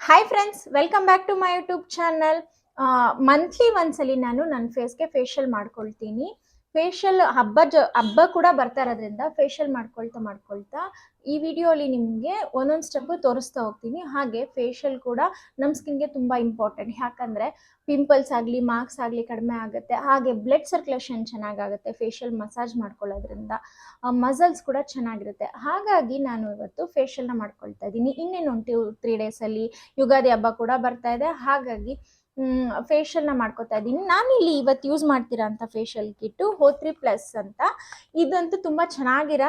Hi friends, welcome back to my YouTube channel. Monthly ಒಂದ್ಸಲಿ ನಾನು ನನ್ನ ಫೇಸ್ಗೆ ಫೇಶಿಯಲ್ ಮಾಡ್ಕೊಳ್ತೀನಿ. ಫೇಶಿಯಲ್ ಹಬ್ಬ ಕೂಡ ಬರ್ತಾ ಇರೋದ್ರಿಂದ ಫೇಶಿಯಲ್ ಮಾಡ್ಕೊಳ್ತಾ ಈ ವಿಡಿಯೋಲಿ ನಿಮಗೆ ಒಂದೊಂದು ಸ್ಟೆಪ್ ತೋರಿಸ್ತಾ ಹೋಗ್ತೀನಿ. ಹಾಗೆ ಫೇಶಿಯಲ್ ಕೂಡ ನಮ್ಮ ಸ್ಕಿನ್ಗೆ ತುಂಬ ಇಂಪಾರ್ಟೆಂಟ್. ಯಾಕಂದರೆ ಪಿಂಪಲ್ಸ್ ಆಗಲಿ ಮಾರ್ಕ್ಸ್ ಆಗಲಿ ಕಡಿಮೆ ಆಗುತ್ತೆ. ಹಾಗೆ ಬ್ಲಡ್ ಸರ್ಕ್ಯುಲೇಷನ್ ಚೆನ್ನಾಗಾಗುತ್ತೆ ಫೇಶಿಯಲ್ ಮಸಾಜ್ ಮಾಡ್ಕೊಳ್ಳೋದ್ರಿಂದ. ಮಸಲ್ಸ್ ಕೂಡ ಚೆನ್ನಾಗಿರುತ್ತೆ. ಹಾಗಾಗಿ ನಾನು ಇವತ್ತು ಫೇಶಿಯಲ್ನ ಮಾಡ್ಕೊಳ್ತಾ ಇದ್ದೀನಿ. ಇನ್ನೇನು 2-3 ಡೇಸಲ್ಲಿ ಯುಗಾದಿ ಹಬ್ಬ ಕೂಡ ಬರ್ತಾ ಇದೆ. ಹಾಗಾಗಿ ಫೇಶಿಯಲ್ನ ಮಾಡ್ಕೋತಾ ಇದ್ದೀನಿ. ನಾನಿಲ್ಲಿ ಇವತ್ತು ಯೂಸ್ ಮಾಡ್ತಿರೋಂಥ ಫೇಶಿಯಲ್ ಕಿಟ್ಟು O3+ ಅಂತ. ಇದಂತೂ ತುಂಬ ಚೆನ್ನಾಗಿರೋ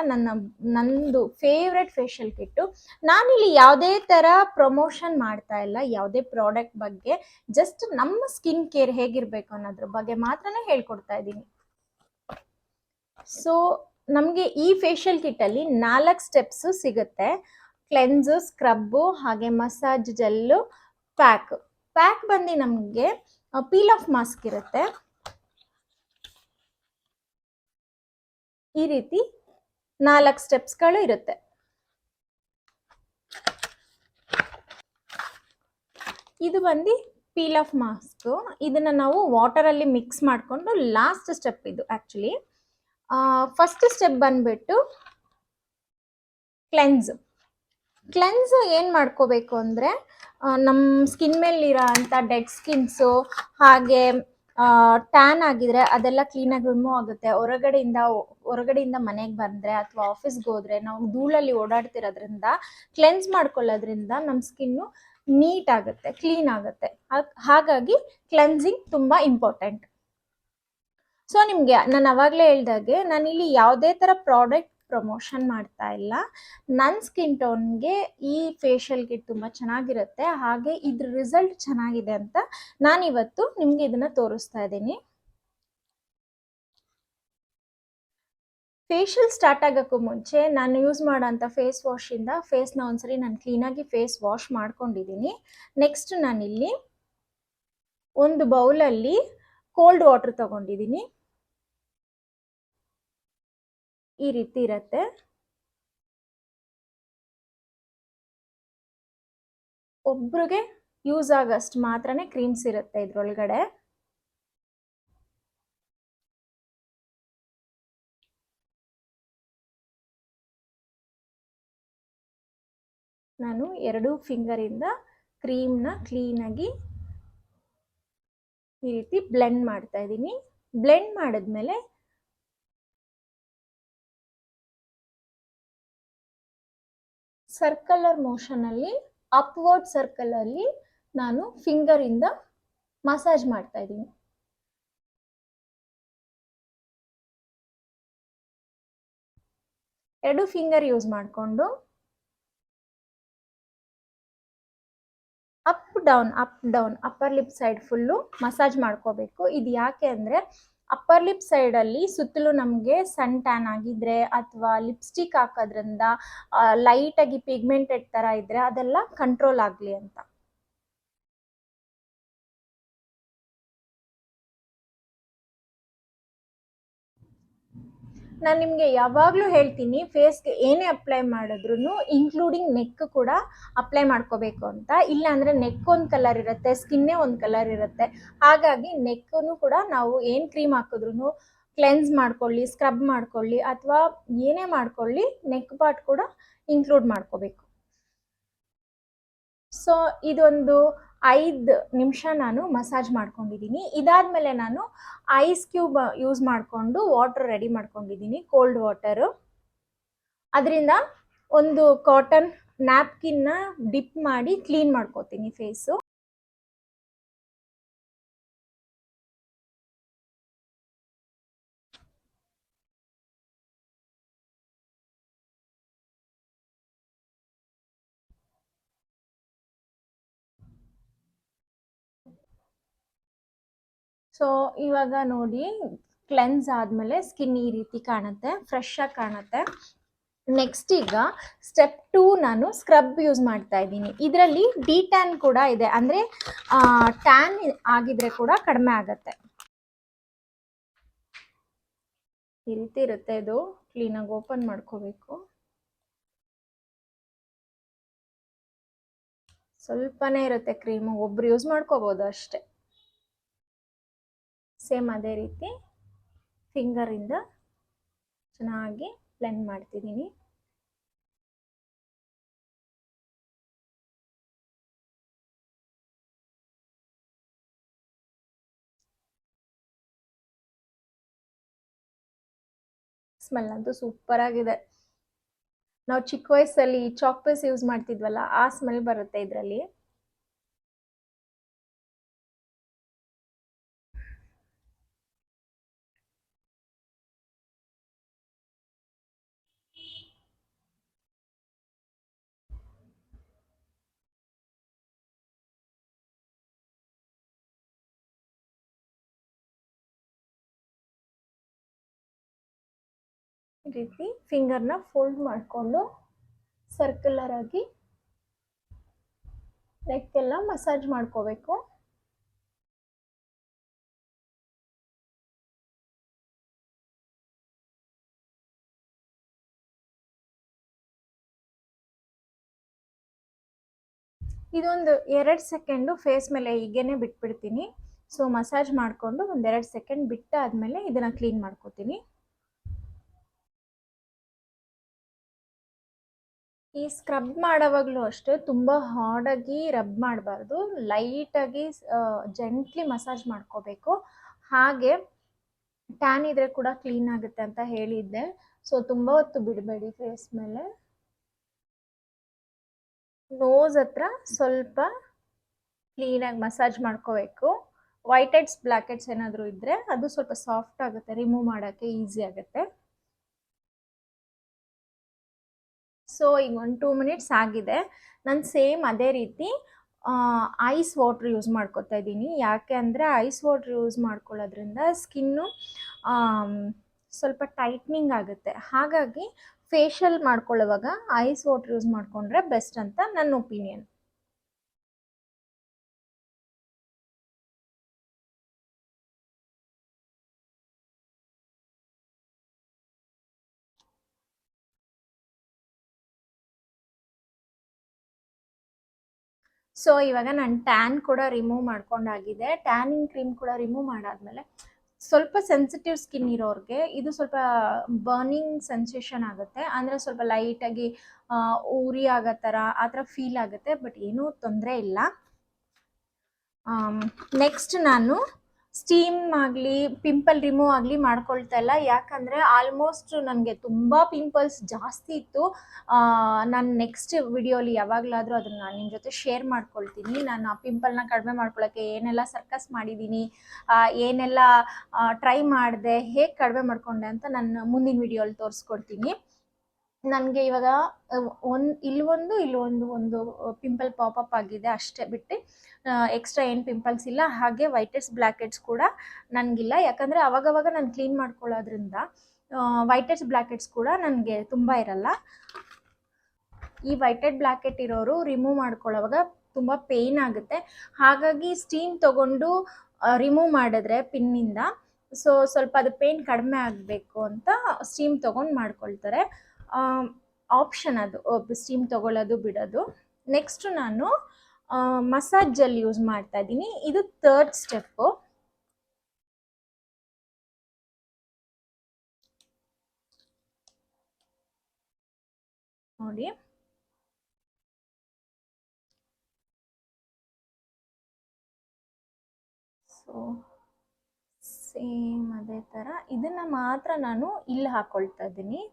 ನಂದು ಫೇವ್ರೆಟ್ ಫೇಶಿಯಲ್ ಕಿಟ್ಟು. ನಾನಿಲ್ಲಿ ಯಾವುದೇ ಥರ ಪ್ರಮೋಷನ್ ಮಾಡ್ತಾ ಇಲ್ಲ, ಯಾವುದೇ ಪ್ರಾಡಕ್ಟ್ ಬಗ್ಗೆ. ಜಸ್ಟ್ ನಮ್ಮ ಸ್ಕಿನ್ ಕೇರ್ ಹೇಗಿರಬೇಕು ಅನ್ನೋದ್ರ ಬಗ್ಗೆ ಮಾತ್ರನೇ ಹೇಳ್ಕೊಡ್ತಾ ಇದ್ದೀನಿ. ಸೊ ನಮಗೆ ಈ ಫೇಶಿಯಲ್ ಕಿಟ್ಟಲ್ಲಿ 4 ಸ್ಟೆಪ್ಸು ಸಿಗುತ್ತೆ. ಕ್ಲೆನ್ಸು, ಸ್ಕ್ರಬ್ಬು, ಹಾಗೆ ಮಸಾಜ್ ಜೆಲ್ಲು, ಪ್ಯಾಕ್ ಬಂದು ನಮಗೆ ಪೀಲ್ ಆಫ್ ಮಾಸ್ಕ್ ಇರುತ್ತೆ. ಈ ರೀತಿ 4 ಸ್ಟೆಪ್ಸ್ಗಳು ಇರುತ್ತೆ. ಇದು ಬಂದು ಪೀಲ್ ಆಫ್ ಮಾಸ್ಕ್. ಇದನ್ನ ನಾವು ವಾಟರಲ್ಲಿ ಮಿಕ್ಸ್ ಮಾಡಿಕೊಂಡು ಲಾಸ್ಟ್ ಸ್ಟೆಪ್ ಇದು ಆ್ಯಕ್ಚುಲಿ. ಫಸ್ಟ್ ಸ್ಟೆಪ್ ಬಂದ್ಬಿಟ್ಟು ಕ್ಲೆನ್ಸ್ ಏನು ಮಾಡ್ಕೋಬೇಕು ಅಂದರೆ, ನಮ್ಮ ಸ್ಕಿನ್ ಮೇಲಿರೋ ಅಂಥ ಡೆಡ್ ಸ್ಕಿನ್ಸು ಹಾಗೆ ಟ್ಯಾನ್ ಆಗಿದ್ರೆ ಅದೆಲ್ಲ ಕ್ಲೀನಾಗಿ ರಿಮೂವ್ ಆಗುತ್ತೆ. ಹೊರಗಡೆಯಿಂದ ಮನೆಗೆ ಬಂದರೆ ಅಥವಾ ಆಫೀಸ್ಗೆ ಹೋದರೆ ನಾವು ಧೂಳಲ್ಲಿ ಓಡಾಡ್ತಿರೋದ್ರಿಂದ ಕ್ಲೆನ್ಸ್ ಮಾಡ್ಕೊಳ್ಳೋದ್ರಿಂದ ನಮ್ಮ ಸ್ಕಿನ್ನು ನೀಟ್ ಆಗುತ್ತೆ, ಕ್ಲೀನ್ ಆಗುತ್ತೆ. ಹಾಗಾಗಿ ಕ್ಲೆನ್ಸಿಂಗ್ ತುಂಬ ಇಂಪಾರ್ಟೆಂಟ್. ಸೊ ನಿಮಗೆ ನಾನು ಅವಾಗಲೇ ಹೇಳ್ದಾಗೆ ನಾನಿಲ್ಲಿ ಯಾವುದೇ ಥರ ಪ್ರಾಡಕ್ಟ್ ಪ್ರಮೋಷನ್ ಮಾಡ್ತಾ ಇಲ್ಲ. ನನ್ನ ಸ್ಕಿನ್ ಟೋನ್ಗೆ ಈ ಫೇಶಿಯಲ್ ಕಿಟ್ ತುಂಬ ಚೆನ್ನಾಗಿರುತ್ತೆ. ಹಾಗೆ ಇದ್ರ ರಿಸಲ್ಟ್ ಚೆನ್ನಾಗಿದೆ ಅಂತ ನಾನಿವತ್ತು ನಿಮಗೆ ಇದನ್ನು ತೋರಿಸ್ತಾ ಇದ್ದೀನಿ. ಫೇಶಿಯಲ್ ಸ್ಟಾರ್ಟ್ ಆಗೋಕ್ಕೂ ಮುಂಚೆ ನಾನು ಯೂಸ್ ಮಾಡೋಂಥ ಫೇಸ್ ವಾಶಿಂದ ಫೇಸ್ನ ಒಂದ್ಸರಿ ನಾನು ಕ್ಲೀನಾಗಿ ಫೇಸ್ ವಾಶ್ ಮಾಡ್ಕೊಂಡಿದ್ದೀನಿ. ನೆಕ್ಸ್ಟ್ ನಾನಿಲ್ಲಿ ಒಂದು ಬೌಲಲ್ಲಿ ಕೋಲ್ಡ್ ವಾಟರ್ ತಗೊಂಡಿದ್ದೀನಿ. ಈ ರೀತಿ ಇರುತ್ತೆ. ಒಬ್ರಿಗೆ ಯೂಸ್ ಆಗಷ್ಟು ಮಾತ್ರನೇ ಕ್ರೀಮ್ಸ್ ಇರುತ್ತೆ ಇದ್ರೊಳಗಡೆ. ನಾನು 2 ಫಿಂಗರಿಂದ ಕ್ರೀಮ್ನ ಕ್ಲೀನಾಗಿ ಈ ರೀತಿ ಬ್ಲೆಂಡ್ ಮಾಡ್ತಾ ಇದ್ದೀನಿ. ಬ್ಲೆಂಡ್ ಮಾಡಿದ್ಮೇಲೆ ಸರ್ಕಲರ್ ಮೋಷನಲ್ಲಿ, ಅಪ್ವರ್ಡ್ ಸರ್ಕಲಲ್ಲಿ ನಾನು ಫಿಂಗರಿಂದ ಮಸಾಜ್ ಮಾಡ್ತಾ ಇದ್ದೀನಿ. ಎರಡು ಫಿಂಗರ್ ಯೂಸ್ ಮಾಡಿಕೊಂಡು up down upper lip side full massage ಮಾಡ್ಕೋಬೇಕು. ಇದು ಯಾಕೆ ಅಂದರೆ ಅಪ್ಪರ್ ಲಿಪ್ ಸೈಡಲ್ಲಿ ಸುತ್ತಲೂ ನಮಗೆ ಸನ್ ಟ್ಯಾನ್ ಆಗಿದ್ರೆ ಅಥವಾ ಲಿಪ್ಸ್ಟಿಕ್ ಹಾಕೋದ್ರಿಂದ ಲೈಟಾಗಿ ಪಿಗ್ಮೆಂಟೆಡ್ ಥರ ಇದ್ದರೆ ಅದೆಲ್ಲ ಕಂಟ್ರೋಲ್ ಆಗಲಿ ಅಂತ. ನಾನು ನಿಮಗೆ ಯಾವಾಗಲೂ ಹೇಳ್ತೀನಿ, ಫೇಸ್ಗೆ ಏನೇ ಅಪ್ಲೈ ಮಾಡಿದ್ರು ಇನ್ಕ್ಲೂಡಿಂಗ್ ನೆಕ್ ಕೂಡ ಅಪ್ಲೈ ಮಾಡ್ಕೋಬೇಕು ಅಂತ. ಇಲ್ಲಾಂದರೆ ನೆಕ್ ಒಂದು ಕಲರ್ ಇರುತ್ತೆ, ಸ್ಕಿನ್ನೇ ಒಂದು ಕಲರ್ ಇರುತ್ತೆ. ಹಾಗಾಗಿ ನೆಕ್ಕನ್ನು ಕೂಡ ನಾವು ಏನು ಕ್ರೀಮ್ ಹಾಕಿದ್ರು, ಕ್ಲೆನ್ಸ್ ಮಾಡ್ಕೊಳ್ಳಿ, ಸ್ಕ್ರಬ್ ಮಾಡ್ಕೊಳ್ಳಿ ಅಥವಾ ಏನೇ ಮಾಡ್ಕೊಳ್ಳಿ, ನೆಕ್ ಪಾರ್ಟ್ ಕೂಡ ಇನ್ಕ್ಲೂಡ್ ಮಾಡ್ಕೋಬೇಕು. ಸೊ ಇದೊಂದು 5 ನಿಮಿಷ ನಾನು ಮಸಾಜ್ ಮಾಡ್ಕೊಂಡಿದ್ದೀನಿ. ಇದಾದಮೇಲೆ ನಾನು ಐಸ್ ಕ್ಯೂಬ್ ಯೂಸ್ ಮಾಡಿಕೊಂಡು ವಾಟರ್ ರೆಡಿ ಮಾಡ್ಕೊಂಡಿದ್ದೀನಿ, ಕೋಲ್ಡ್ ವಾಟರು. ಅದರಿಂದ ಒಂದು ಕಾಟನ್ ನ್ಯಾಪ್ಕಿನ್ನ ಡಿಪ್ ಮಾಡಿ ಕ್ಲೀನ್ ಮಾಡ್ಕೋತೀನಿ ಫೇಸು. ಸೊ ಇವಾಗ ನೋಡಿ, ಕ್ಲೆನ್ಸ್ ಆದಮೇಲೆ ಸ್ಕಿನ್ ಈ ರೀತಿ ಕಾಣುತ್ತೆ, ಫ್ರೆಶ್ ಆಗಿ ಕಾಣುತ್ತೆ. ನೆಕ್ಸ್ಟ್ ಈಗ ಸ್ಟೆಪ್ 2 ನಾನು ಸ್ಕ್ರಬ್ ಯೂಸ್ ಮಾಡ್ತಾ ಇದ್ದೀನಿ. ಇದರಲ್ಲಿ ಡಿ-ಟ್ಯಾನ್ ಕೂಡ ಇದೆ, ಅಂದರೆ ಟ್ಯಾನ್ ಆಗಿದ್ರೆ ಕೂಡ ಕಡಿಮೆ ಆಗುತ್ತೆ. ಈ ರೀತಿ ಇರುತ್ತೆ. ಇದು ಕ್ಲೀನಾಗಿ ಓಪನ್ ಮಾಡ್ಕೋಬೇಕು. ಸ್ವಲ್ಪನೇ ಇರುತ್ತೆ ಕ್ರೀಮು, ಒಬ್ರು ಯೂಸ್ ಮಾಡ್ಕೋಬೋದು ಅಷ್ಟೆ. ಸೇಮ್ ಅದೇ ರೀತಿ ಫಿಂಗರಿಂದ ಚೆನ್ನಾಗಿ ಬ್ಲೆಂಡ್ ಮಾಡ್ತಿದ್ದೀನಿ. ಸ್ಮೆಲ್ ಅಂತೂ ಸೂಪರ್ ಆಗಿದೆ. ನಾವು ಚಿಕ್ಕ ವಯಸ್ಸಲ್ಲಿ ಚಾಕ್ ಪೀಸ್ ಯೂಸ್ ಮಾಡ್ತಿದ್ವಲ್ಲ, ಆ ಸ್ಮೆಲ್ ಬರುತ್ತೆ ಇದರಲ್ಲಿ. ಈ ರೀತಿ ಫಿಂಗರ್ನ ಫೋಲ್ಡ್ ಮಾಡಿಕೊಂಡು ಸರ್ಕ್ಯುಲರ್ ಆಗಿ ನೆಕ್ ಎಲ್ಲ ಮಸಾಜ್ ಮಾಡ್ಕೋಬೇಕು. ಇದೊಂದು 2 ಸೆಕೆಂಡು ಫೇಸ್ ಮೇಲೆ ಹೀಗೇನೆ ಬಿಟ್ಬಿಡ್ತೀನಿ. ಸೊ ಮಸಾಜ್ ಮಾಡಿಕೊಂಡು ಒಂದು 2 ಸೆಕೆಂಡ್ ಬಿಟ್ಟಾದ್ಮೇಲೆ ಇದನ್ನ ಕ್ಲೀನ್ ಮಾಡ್ಕೋತೀನಿ. ಈ ಸ್ಕ್ರಬ್ ಮಾಡೋವಾಗಲೂ ಅಷ್ಟೇ ತುಂಬ ಹಾರ್ಡಾಗಿ ರಬ್ ಮಾಡಬಾರ್ದು, ಲೈಟಾಗಿ ಜೆಂಟ್ಲಿ ಮಸಾಜ್ ಮಾಡ್ಕೋಬೇಕು. ಹಾಗೆ ಟ್ಯಾನ್ ಇದ್ರೆ ಕೂಡ ಕ್ಲೀನ್ ಆಗುತ್ತೆ ಅಂತ ಹೇಳಿದ್ದೆ. ಸೊ ತುಂಬ ಹೊತ್ತು ಬಿಡಬೇಡಿ ಫೇಸ್ ಮೇಲೆ. ನೋಸ್ ಹತ್ರ ಸ್ವಲ್ಪ ಕ್ಲೀನಾಗಿ ಮಸಾಜ್ ಮಾಡ್ಕೋಬೇಕು. ವೈಟ್ ಹೆಡ್ಸ್ ಬ್ಲ್ಯಾಕ್ ಹೆಡ್ಸ್ ಏನಾದರೂ ಇದ್ದರೆ ಅದು ಸ್ವಲ್ಪ ಸಾಫ್ಟ್ ಆಗುತ್ತೆ, ರಿಮೂವ್ ಮಾಡೋಕ್ಕೆ ಈಸಿ ಆಗುತ್ತೆ. ಸೊ ಈಗ ಒಂದು 2 ಮಿನಿಟ್ಸ್ ಆಗಿದೆ. ನಾನು ಸೇಮ್ ಅದೇ ರೀತಿ ಐಸ್ ವಾಟ್ರ್ ಯೂಸ್ ಮಾಡ್ಕೊತಾ ಇದ್ದೀನಿ. ಯಾಕೆ ಅಂದರೆ ಐಸ್ ವಾಟ್ರ್ ಯೂಸ್ ಮಾಡ್ಕೊಳ್ಳೋದ್ರಿಂದ ಸ್ಕಿನ್ನು ಸ್ವಲ್ಪ ಟೈಟ್ನಿಂಗ್ ಆಗುತ್ತೆ. ಹಾಗಾಗಿ ಫೇಶಿಯಲ್ ಮಾಡ್ಕೊಳ್ಳುವಾಗ ಐಸ್ ವಾಟ್ರ್ ಯೂಸ್ ಮಾಡಿಕೊಂಡ್ರೆ ಬೆಸ್ಟ್ ಅಂತ ನನ್ನ ಒಪಿನಿಯನ್. ಸೊ ಇವಾಗ ನಾನು ಟ್ಯಾನ್ ಕೂಡ ರಿಮೂವ್ ಮಾಡ್ಕೊಂಡಾಗಿದೆ. ಟ್ಯಾನಿಂಗ್ ಕ್ರೀಮ್ ಕೂಡ ರಿಮೂವ್ ಮಾಡಾದ್ಮೇಲೆ ಸ್ವಲ್ಪ ಸೆನ್ಸಿಟಿವ್ ಸ್ಕಿನ್ ಇರೋರಿಗೆ ಇದು ಸ್ವಲ್ಪ ಬರ್ನಿಂಗ್ ಸೆನ್ಸೇಷನ್ ಆಗುತ್ತೆ. ಅಂದರೆ ಸ್ವಲ್ಪ ಲೈಟಾಗಿ ಉರಿ ಆಗೋ ಥರ ಆ ಥರ ಫೀಲ್ ಆಗುತ್ತೆ, ಬಟ್ ಏನೂ ತೊಂದರೆ ಇಲ್ಲ. ನೆಕ್ಸ್ಟ್ ನಾನು ಸ್ಟೀಮ್ ಆಗಲಿ ಪಿಂಪಲ್ ರಿಮೂವ್ ಆಗಲಿ ಮಾಡ್ಕೊಳ್ತಾ ಇಲ್ಲ. ಯಾಕಂದರೆ ಆಲ್ಮೋಸ್ಟ್ ನನಗೆ ತುಂಬ ಪಿಂಪಲ್ಸ್ ಜಾಸ್ತಿ ಇತ್ತು. ನಾನು ನೆಕ್ಸ್ಟ್ ವಿಡಿಯೋಲಿ ಯಾವಾಗಲಾದರೂ ಅದನ್ನು ನಾನು ನಿಮ್ಮ ಜೊತೆ ಶೇರ್ ಮಾಡ್ಕೊಳ್ತೀನಿ. ನಾನು ಆ ಪಿಂಪಲ್ನ ಕಡಿಮೆ ಮಾಡ್ಕೊಳ್ಳೋಕ್ಕೆ ಏನೆಲ್ಲ ಸರ್ಕಸ್ ಮಾಡಿದ್ದೀನಿ, ಏನೆಲ್ಲ ಟ್ರೈ ಮಾಡಿದೆ, ಹೇಗೆ ಕಡಿಮೆ ಮಾಡಿಕೊಂಡೆ ಅಂತ ನಾನು ಮುಂದಿನ ವಿಡಿಯೋಲಿ ತೋರಿಸ್ಕೊಡ್ತೀನಿ. ನನಗೆ ಇವಾಗ ಇಲ್ಲೊಂದು ಪಿಂಪಲ್ ಪಾಪಪ್ ಆಗಿದೆ ಅಷ್ಟೇ ಬಿಟ್ಟು ಎಕ್ಸ್ಟ್ರಾ ಏನು ಪಿಂಪಲ್ಸ್ ಇಲ್ಲ. ಹಾಗೆ ವೈಟ್ ಹೆಡ್ಸ್ ಬ್ಲ್ಯಾಕ್ ಹೆಡ್ಸ್ ಕೂಡ ನನಗಿಲ್ಲ. ಯಾಕಂದರೆ ಅವಾಗವಾಗ ನಾನು ಕ್ಲೀನ್ ಮಾಡ್ಕೊಳ್ಳೋದ್ರಿಂದ ವೈಟ್ ಹೆಡ್ಸ್ ಬ್ಲ್ಯಾಕ್ ಹೆಡ್ಸ್ ಕೂಡ ನನಗೆ ತುಂಬ ಇರಲ್ಲ. ಈ ವೈಟ್ ಹೆಡ್ ಬ್ಲ್ಯಾಕ್ ಹೆಡ್ ಇರೋರು ರಿಮೂವ್ ಮಾಡ್ಕೊಳ್ಳೋವಾಗ ತುಂಬ ಪೇಯ್ನ್ ಆಗುತ್ತೆ. ಹಾಗಾಗಿ ಸ್ಟೀಮ್ ತೊಗೊಂಡು ರಿಮೂವ್ ಮಾಡಿದ್ರೆ ಪಿನ್ನಿಂದ ಸೊ ಸ್ವಲ್ಪ ಅದು ಪೇಯ್ನ್ ಕಡಿಮೆ ಆಗಬೇಕು ಅಂತ ಸ್ಟೀಮ್ ತೊಗೊಂಡು ಮಾಡ್ಕೊಳ್ತಾರೆ. ಆಪ್ಷನ್ ಅದು ಸ್ಟೀಮ್ ತೊಗೊಳ್ಳೋದು ಬಿಡೋದು. ನೆಕ್ಸ್ಟ್ ನಾನು ಮಸಾಜ್ ಜೆಲ್ ಯೂಸ್ ಮಾಡ್ತಾ ಇದ್ದೀನಿ. ಇದು 3rd ಸ್ಟೆಪ್ಪು. ನೋಡಿ, ಸೊ ಸೇಮ್ ಅದೇ ಥರ ಇದನ್ನು ಮಾತ್ರ ನಾನು ಇಲ್ಲಿ ಹಾಕ್ಕೊಳ್ತಾ ಇದ್ದೀನಿ.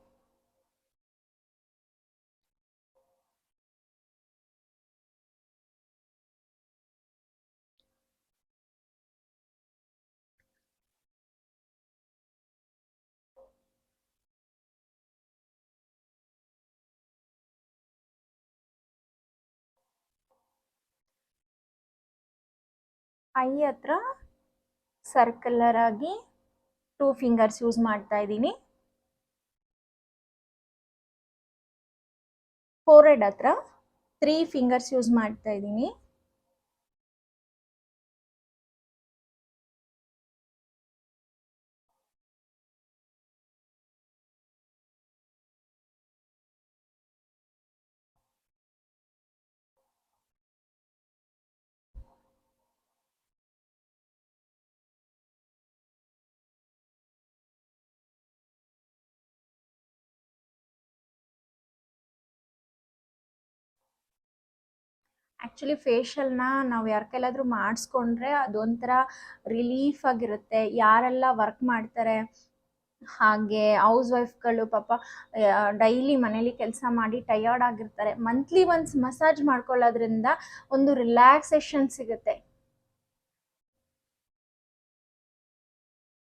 ಐ ಹತ್ರ ಸರ್ಕ್ಯುಲರ್ ಆಗಿ 2 ಫಿಂಗರ್ಸ್ ಯೂಸ್ ಮಾಡ್ತಾ ಇದ್ದೀನಿ. ಫೋರ್ಹೆಡ್ ಹತ್ರ 3 ಫಿಂಗರ್ಸ್ ಯೂಸ್ ಮಾಡ್ತಾ ಇದ್ದೀನಿ. ಆ್ಯಕ್ಚುಲಿ ಫೇಶಿಯಲ್ನ ನಾವು ಯಾರ ಕೈಲಾದರೂ ಮಾಡಿಸ್ಕೊಂಡ್ರೆ ಅದೊಂಥರ ರಿಲೀಫ್ ಆಗಿರುತ್ತೆ. ಯಾರೆಲ್ಲ ವರ್ಕ್ ಮಾಡ್ತಾರೆ, ಹಾಗೆ ಹೌಸ್ ವೈಫ್ಗಳು ಪಾಪ ಡೈಲಿ ಮನೇಲಿ ಕೆಲಸ ಮಾಡಿ ಟಯರ್ಡ್ ಆಗಿರ್ತಾರೆ, ಮಂತ್ಲಿ ಒನ್ಸ್ ಮಸಾಜ್ ಮಾಡ್ಕೊಳ್ಳೋದ್ರಿಂದ ಒಂದು ರಿಲ್ಯಾಕ್ಸೇಷನ್ ಸಿಗುತ್ತೆ.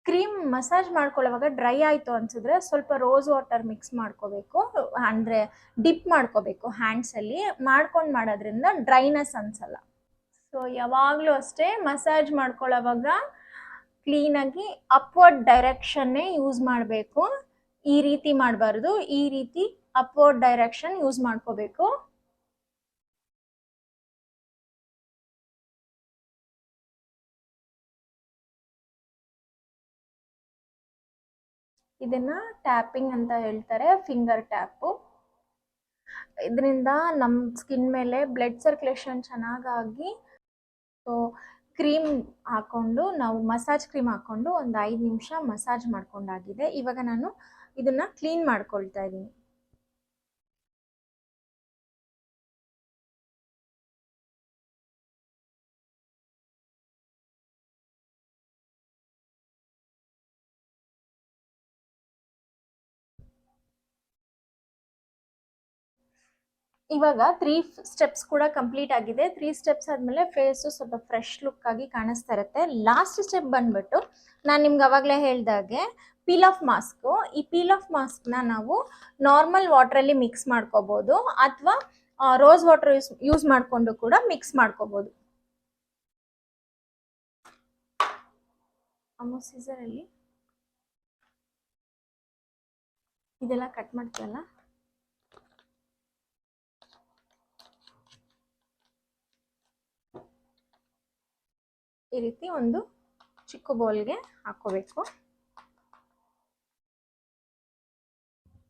ಕ್ರೀಮ್ ಮಸಾಜ್ ಮಾಡ್ಕೊಳ್ಳೋವಾಗ ಡ್ರೈ ಆಯಿತು ಅನ್ಸಿದ್ರೆ ಸ್ವಲ್ಪ ರೋಸ್ ವಾಟರ್ ಮಿಕ್ಸ್ ಮಾಡ್ಕೋಬೇಕು, ಅಂದರೆ ಡಿಪ್ ಮಾಡ್ಕೋಬೇಕು ಹ್ಯಾಂಡ್ಸಲ್ಲಿ. ಮಾಡ್ಕೊಂಡು ಮಾಡೋದ್ರಿಂದ ಡ್ರೈನೆಸ್ ಅನ್ಸಲ್ಲ. ಸೊ ಯಾವಾಗಲೂ ಅಷ್ಟೇ ಮಸಾಜ್ ಮಾಡ್ಕೊಳ್ಳೋವಾಗ ಕ್ಲೀನಾಗಿ ಅಪ್ವರ್ಡ್ ಡೈರೆಕ್ಷನ್ನೇ ಯೂಸ್ ಮಾಡಬೇಕು. ಈ ರೀತಿ ಮಾಡಬಾರ್ದು, ಈ ರೀತಿ ಅಪ್ವರ್ಡ್ ಡೈರೆಕ್ಷನ್ ಯೂಸ್ ಮಾಡ್ಕೋಬೇಕು. ಇದನ್ನ ಟ್ಯಾಪಿಂಗ್ ಅಂತ ಹೇಳ್ತಾರೆ, ಫಿಂಗರ್ ಟ್ಯಾಪು. ಇದರಿಂದ ನಮ್ಮ ಸ್ಕಿನ್ ಮೇಲೆ ಬ್ಲಡ್ ಸರ್ಕ್ಯುಲೇಷನ್ ಚೆನ್ನಾಗಾಗಿ, ಸೊ ಕ್ರೀಮ್ ಹಾಕೊಂಡು ನಾವು ಮಸಾಜ್ ಕ್ರೀಮ್ ಹಾಕೊಂಡು ಒಂದು 5 ನಿಮಿಷ ಮಸಾಜ್ ಮಾಡ್ಕೊಂಡಾಗಿದೆ. ಇವಾಗ ನಾನು ಇದನ್ನ ಕ್ಲೀನ್ ಮಾಡ್ಕೊಳ್ತಾ ಇದ್ದೀನಿ. ಇವಾಗ 3 ಸ್ಟೆಪ್ಸ್ ಕೂಡ ಕಂಪ್ಲೀಟ್ ಆಗಿದೆ. 3 ಸ್ಟೆಪ್ಸ್ ಆದಮೇಲೆ ಫೇಸು ಸ್ವಲ್ಪ ಫ್ರೆಶ್ ಲುಕ್ ಆಗಿ ಕಾಣಿಸ್ತಾ ಇರುತ್ತೆ. ಲಾಸ್ಟ್ ಸ್ಟೆಪ್ ಬಂದ್ಬಿಟ್ಟು ನಾನು ನಿಮ್ಗೆ ಅವಾಗಲೇ ಹೇಳ್ದಾಗೆ ಪೀಲ್ ಆಫ್ ಮಾಸ್ಕು. ಈ ಪೀಲ್ ಆಫ್ ಮಾಸ್ಕ್ನ ನಾವು ನಾರ್ಮಲ್ ವಾಟ್ರಲ್ಲಿ ಮಿಕ್ಸ್ ಮಾಡ್ಕೋಬೋದು, ಅಥವಾ ರೋಸ್ ವಾಟರ್ ಯೂಸ್ ಮಾಡಿಕೊಂಡು ಕೂಡ ಮಿಕ್ಸ್ ಮಾಡ್ಕೋಬೋದು. ಅಮ್ಮ ಸೀಸರಲ್ಲಿ ಇದೆಲ್ಲ ಕಟ್ ಮಾಡ್ತೀವಲ್ಲ, ಈ ರೀತಿ ಒಂದು ಚಿಕ್ಕ ಬೌಲ್ಗೆ ಹಾಕೋಬೇಕು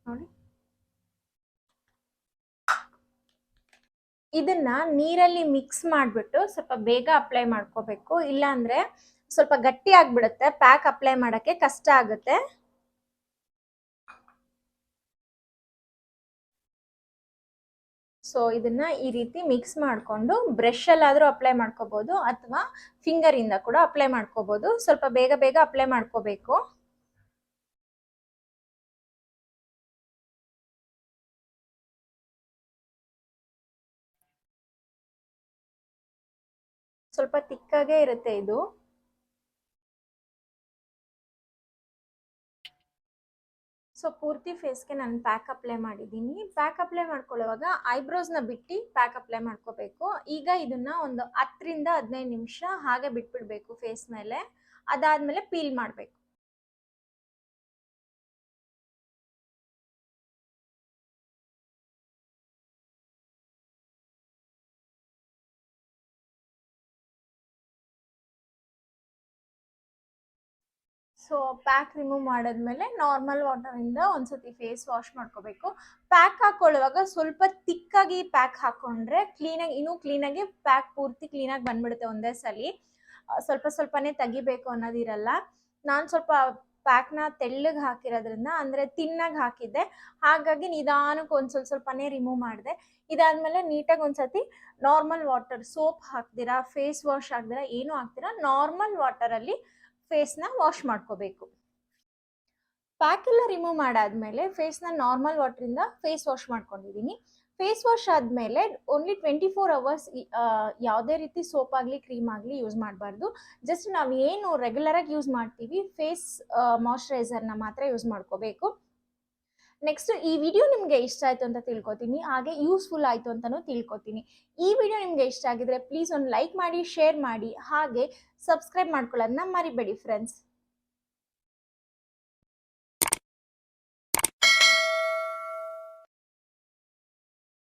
ನೋಡಿ. ಇದನ್ನ ನೀರಲ್ಲಿ ಮಿಕ್ಸ್ ಮಾಡಿಬಿಟ್ಟು ಸ್ವಲ್ಪ ಬೇಗ ಅಪ್ಲೈ ಮಾಡ್ಕೋಬೇಕು, ಇಲ್ಲಾಂದ್ರೆ ಸ್ವಲ್ಪ ಗಟ್ಟಿ ಆಗ್ಬಿಡುತ್ತೆ, ಪ್ಯಾಕ್ ಅಪ್ಲೈ ಮಾಡೋಕ್ಕೆ ಕಷ್ಟ ಆಗುತ್ತೆ. ಸೊ ಇದನ್ನ ಈ ರೀತಿ ಮಿಕ್ಸ್ ಮಾಡಿಕೊಂಡು ಬ್ರಷಲ್ಲಾದರೂ ಅಪ್ಲೈ ಮಾಡ್ಕೋಬೋದು, ಅಥವಾ ಫಿಂಗರಿಂದ ಕೂಡ ಅಪ್ಲೈ ಮಾಡ್ಕೋಬೋದು. ಸ್ವಲ್ಪ ಬೇಗ ಬೇಗ ಅಪ್ಲೈ ಮಾಡ್ಕೋಬೇಕು. ಸ್ವಲ್ಪ ತಿಕ್ಕಾಗೇ ಇರುತ್ತೆ ಇದು. ಸೊ ಪೂರ್ತಿ ಫೇಸ್ಗೆ ನಾನು ಪ್ಯಾಕ್ ಅಪ್ಲೈ ಮಾಡಿದ್ದೀನಿ. ಪ್ಯಾಕ್ ಅಪ್ಲೈ ಮಾಡ್ಕೊಳ್ಳುವಾಗ ಐಬ್ರೋಸ್ನ ಬಿಟ್ಟು ಪ್ಯಾಕ್ ಅಪ್ಲೈ ಮಾಡ್ಕೋಬೇಕು. ಈಗ ಇದನ್ನ ಒಂದು 10 ರಿಂದ 15 ನಿಮಿಷ ಹಾಗೆ ಬಿಟ್ಬಿಡ್ಬೇಕು ಫೇಸ್ ಮೇಲೆ. ಅದಾದ್ಮೇಲೆ ಪೀಲ್ ಮಾಡಬೇಕು. ಸೊ ಪ್ಯಾಕ್ ರಿಮೂವ್ ಮಾಡಿದ್ಮೇಲೆ ನಾರ್ಮಲ್ ವಾಟರಿಂದ ಒಂದ್ಸತಿ ಫೇಸ್ ವಾಶ್ ಮಾಡ್ಕೋಬೇಕು. ಪ್ಯಾಕ್ ಹಾಕೊಳ್ಳುವಾಗ ಸ್ವಲ್ಪ ತಿಕ್ಕಾಗಿ ಪ್ಯಾಕ್ ಹಾಕೊಂಡ್ರೆ ಇನ್ನೂ ಕ್ಲೀನಾಗಿ ಪ್ಯಾಕ್ ಪೂರ್ತಿ ಕ್ಲೀನಾಗಿ ಬಂದ್ಬಿಡುತ್ತೆ ಒಂದೇ ಸಲ. ಸ್ವಲ್ಪ ಸ್ವಲ್ಪನೇ ತೆಗಿಬೇಕು ಅನ್ನೋದಿರಲ್ಲ. ನಾನು ಸ್ವಲ್ಪ ಪ್ಯಾಕ್ನ ತೆಳ್ಳಗೆ ಹಾಕಿರೋದ್ರಿಂದ, ಅಂದರೆ ತಿನ್ನಾಗಿ ಹಾಕಿದ್ದೆ, ಹಾಗಾಗಿ ನಿಧಾನಕ್ಕೆ ಒಂದು ಸ್ವಲ್ಪನೇ ರಿಮೂವ್ ಮಾಡಿದೆ. ಇದಾದ್ಮೇಲೆ ನೀಟಾಗಿ ಒಂದ್ಸತಿ ನಾರ್ಮಲ್ ವಾಟರ್, ಸೋಪ್ ಹಾಕ್ದಿರಾ, ಫೇಸ್ ವಾಶ್ ಹಾಕ್ದಿರಾ, ಏನೂ ಹಾಕ್ದಿರಾ, ನಾರ್ಮಲ್ ವಾಟರಲ್ಲಿ ಫೇಸ್ನ ವಾಶ್ ಮಾಡ್ಕೋಬೇಕು. ಪ್ಯಾಕ್ ಎಲ್ಲ ರಿಮೂವ್ ಮಾಡಾದ್ಮೇಲೆ ಫೇಸ್ನ ನಾರ್ಮಲ್ ವಾಟರಿಂದ ಫೇಸ್ ವಾಶ್ ಮಾಡ್ಕೊಂಡಿದ್ದೀನಿ. ಫೇಸ್ ವಾಶ್ ಆದಮೇಲೆ ಓನ್ಲಿ 24 ಅವರ್ಸ್ ಯಾವುದೇ ರೀತಿ ಸೋಪ್ ಆಗಲಿ ಕ್ರೀಮ್ ಆಗಲಿ ಯೂಸ್ ಮಾಡಬಾರ್ದು. ಜಸ್ಟ್ ನಾವು ಏನು ರೆಗ್ಯುಲರಾಗಿ ಯೂಸ್ ಮಾಡ್ತೀವಿ ಫೇಸ್ ಮಾಯ್ಶ್ಚರೈಸರ್ನ ಮಾತ್ರ ಯೂಸ್ ಮಾಡ್ಕೋಬೇಕು. ನೆಕ್ಸ್ಟ್ ಈ ವಿಡಿಯೋ ನಿಮಗೆ ಇಷ್ಟ ಆಯಿತು ಅಂತ ತಿಳ್ಕೊತೀನಿ, ಹಾಗೆ ಯೂಸ್ಫುಲ್ ಆಯಿತು ಅಂತಲೂ ತಿಳ್ಕೊತೀನಿ. ಈ ವಿಡಿಯೋ ನಿಮಗೆ ಇಷ್ಟ ಆಗಿದ್ರೆ ಪ್ಲೀಸ್ ಒಂದು ಲೈಕ್ ಮಾಡಿ, ಶೇರ್ ಮಾಡಿ, ಹಾಗೆ ಸಬ್ಸ್ಕ್ರೈಬ್ ಮಾಡ್ಕೊಳ್ಳೋದನ್ನ ಮರಿಬೇಡಿ ಫ್ರೆಂಡ್ಸ್.